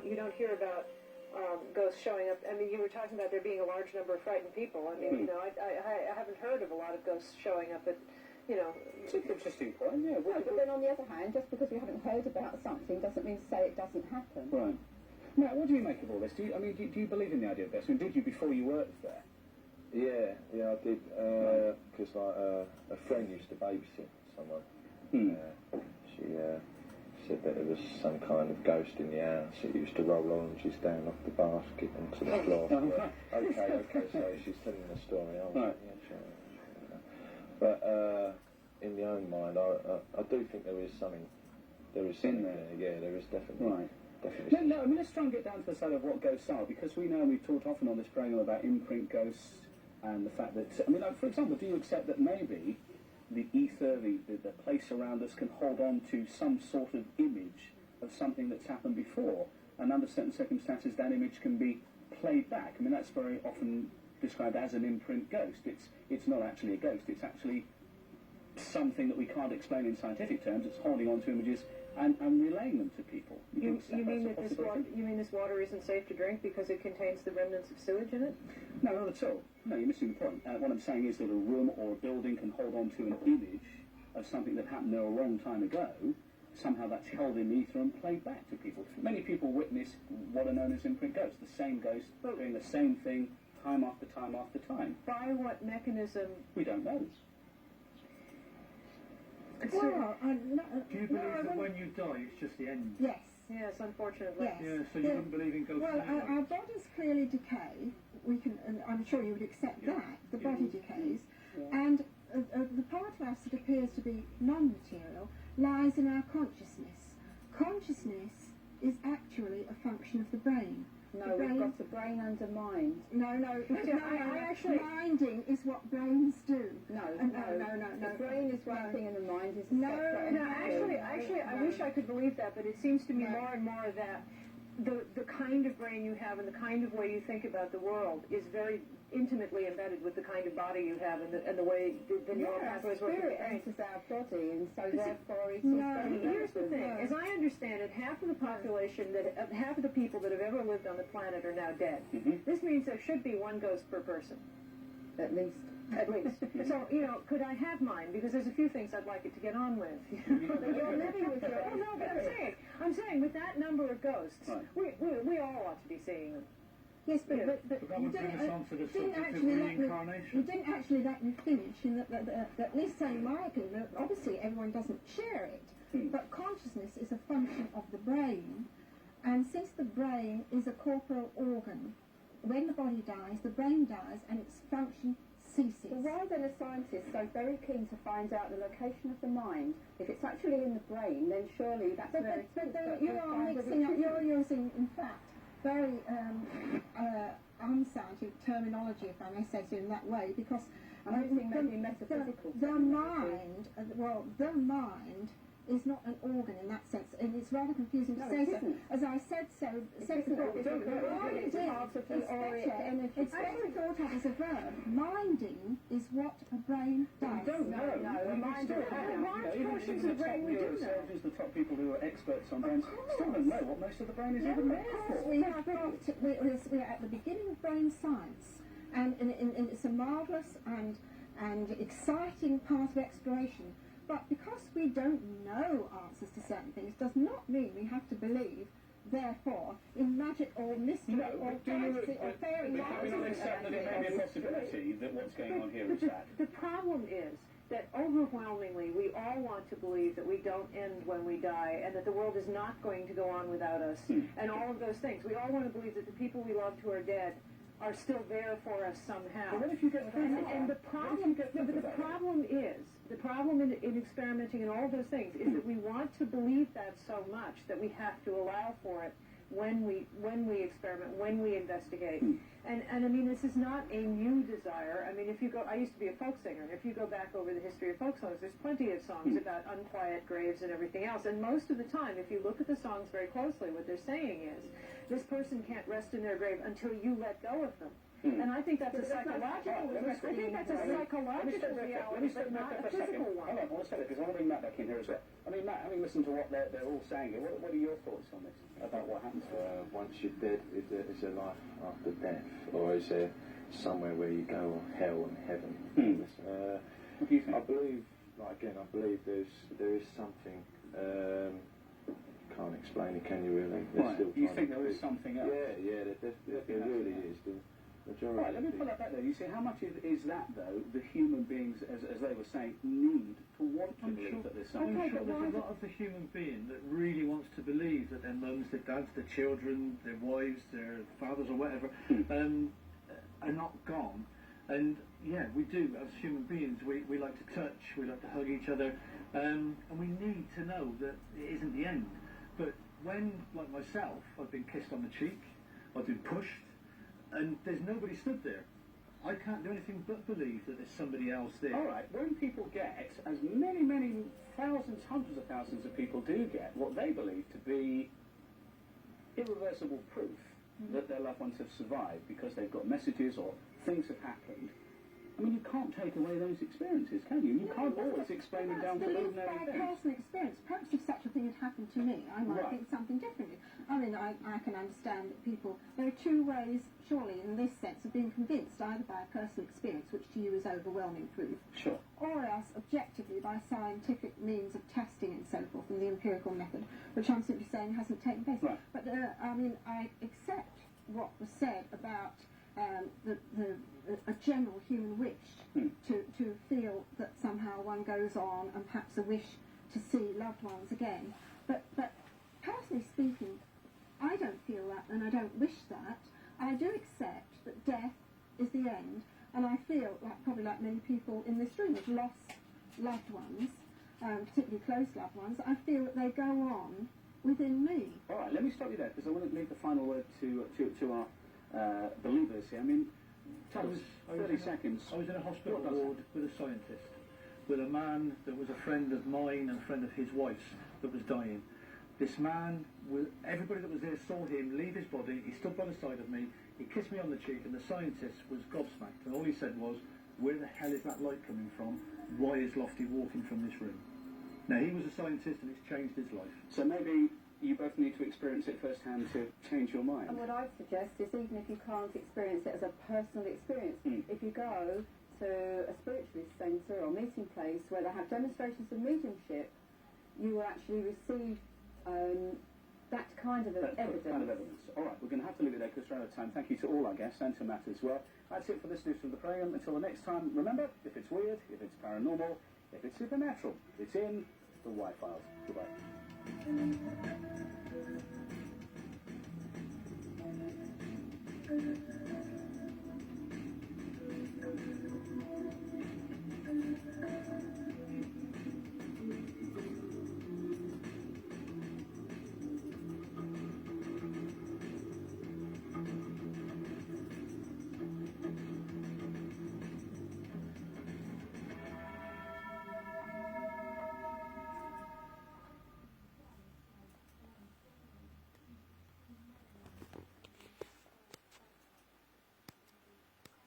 you don't hear about ghosts showing up. I mean, you were talking about there being a large number of frightened people. I mean, you know, I haven't heard of a lot of ghosts showing up at, you know. It's an interesting point, yeah. No, but then on the other hand, just because we haven't heard about something doesn't mean to say it doesn't happen. Right. Now, what do you make of all this? Do you believe in the idea of ghosts? I mean, did you before you worked there? Yeah, I did. Because a friend used to babysit someone. She said that there was some kind of ghost in the house. It used to roll oranges down off the basket onto the floor. Okay, so she's telling the story. Right. Yeah, sure. But in my own mind, I do think there is something. There is something there. Yeah, there is definitely. Right. No, I mean, let's try and get down to the side of what ghosts are, because we know we've talked often on this program about imprint ghosts and the fact that, I mean, like, for example, do you accept that maybe the ether, the place around us can hold on to some sort of image of something that's happened before, and under certain circumstances that image can be played back? I mean, that's very often described as an imprint ghost. It's not actually a ghost, it's actually something that we can't explain in scientific terms. It's holding on to images and relaying them to people. You mean this water isn't safe to drink because it contains the remnants of sewage in it? No, not at all. No, you're missing the point. What I'm saying is that a room or a building can hold on to an image of something that happened there a long time ago. Somehow that's held in the ether and played back to people. Many people witness what are known as imprint ghosts, the same ghost doing the same thing time after time after time. By what mechanism? We don't know. Well, do you believe that when you die, it's just the end? Yes. Yes, unfortunately. Yes. Yeah, so you wouldn't believe in ghosts? Well, our bodies clearly decay. We can, and I'm sure you would accept that. The body decays. Yeah. And the part of us that appears to be non-material lies in our consciousness. Consciousness is actually a function of the brain. No, we've got a brain and a mind. No. Minding is what brains do. No. The brain is one thing and the mind is a separate. No, actually, I wish I could believe that, but it seems to me more and more that the kind of brain you have and the kind of way you think about the world is very intimately embedded with the kind of body you have and the way the neural pathways work. Spirit enters our body, and so therefore it is. Here's the thing: as I understand it, half of the population half of the people that have ever lived on the planet are now dead. This means there should be one ghost per person, at least. So, could I have mine? Because there's a few things I'd like it to get on with. You're living with your no, but I'm saying with that number of ghosts, we all ought to be seeing them. Yes, but you didn't actually let me finish. In that at least saying my opinion, obviously everyone doesn't share it, but consciousness is a function of the brain, and since the brain is a corporal organ, when the body dies, the brain dies, and its function ceases. Well, why then are scientists so very keen to find out the location of the mind? If it's actually in the brain, then surely that's very... But you are mixing up, you're using, in fact, very unscientific terminology, if I may say so in that way, because I'm using maybe metaphysical. The mind is not an organ in that sense, and it's rather confusing to say so. As I said so, it's better thought of as a verb. Minding is what a brain does. We don't know. Even the top people who are experts on brains still don't know what most of the brain is even there for. We're at the beginning of brain science, and it's a marvellous and exciting part of exploration. But because we don't know answers to certain things does not mean we have to believe, therefore, in magic or mystery or fantasy or fairy tales. We don't accept that it may be a possibility that what's going on here is that. The problem is that overwhelmingly we all want to believe that we don't end when we die and that the world is not going to go on without us and all of those things. We all want to believe that the people we loved who are dead are still there for us somehow. But what if you get and the problem in experimenting and all of those things is that we want to believe that so much that we have to allow for it when we experiment, when we investigate. And I mean, this is not a new desire. I mean, if you go, I used to be a folk singer, and if you go back over the history of folk songs, there's plenty of songs about unquiet graves and everything else. And most of the time, if you look at the songs very closely, what they're saying is, this person can't rest in their grave until you let go of them. And I think that's a psychological reality, but not a physical one. Hold on, I want to say that because I want to bring Matt back in here as well. I mean, Matt, having listened to what they're all saying here, what are your thoughts on this, about what happens? Once you're dead, is there life after death? Or is there somewhere where you go, or hell and heaven? What do you think? I believe, I believe there is something, can't explain it, can you really? Right, you think there is something else? Yeah, there really is. Right, let me pull that back there. You see, how much is that, though, the human beings, as they were saying, need to want to believe that there's something? I'm sure there's a lot of the human being that really wants to believe that their mums, their dads, their children, their wives, their fathers or whatever, are not gone. And, yeah, we do, as human beings, we like to touch, we like to hug each other, and we need to know that it isn't the end. But when, like myself, I've been kissed on the cheek, I've been pushed, and there's nobody stood there, I can't do anything but believe that there's somebody else there. All right, when people get, as many, many thousands, hundreds of thousands of people do get, what they believe to be irreversible proof that their loved ones have survived because they've got messages or things have happened, I mean, you can't take away those experiences, can you? You can't always explain them down to ordinary by things. personal experience. Perhaps if such a thing had happened to me, I might think something differently. I mean, I can understand that people... There are two ways, surely, in this sense, of being convinced, either by a personal experience, which to you is overwhelming proof, Sure. or else objectively by scientific means of testing and so forth, and the empirical method, which I'm simply saying hasn't taken place. Right. But, I mean, I accept what was said about a general human wish to feel that somehow one goes on, and perhaps a wish to see loved ones again. But personally speaking, I don't feel that, and I don't wish that. I do accept that death is the end, and I feel, probably like many people in this room, have lost loved ones, particularly close loved ones. I feel that they go on within me. All right, let me stop you there, because I want to leave the final word to our believers here. I mean, tell us, 30 seconds. I was in a hospital ward with a scientist, with a man that was a friend of mine and a friend of his wife's that was dying. This man, everybody that was there saw him leave his body. He stood by the side of me, he kissed me on the cheek, and the scientist was gobsmacked. And all he said was, "Where the hell is that light coming from? Why is Lofty walking from this room?" Now, he was a scientist, and it's changed his life. So maybe you both need to experience it firsthand to change your mind. And what I'd suggest is, even if you can't experience it as a personal experience, if you go to a spiritualist centre or meeting place where they have demonstrations of mediumship, you will actually receive that kind of evidence. All right, we're going to have to leave it there because we're out of time. Thank you to all our guests and to Matt as well. That's it for this news from the programme. Until the next time, remember, if it's weird, if it's paranormal, if it's supernatural, it's in the Y-Files. Goodbye.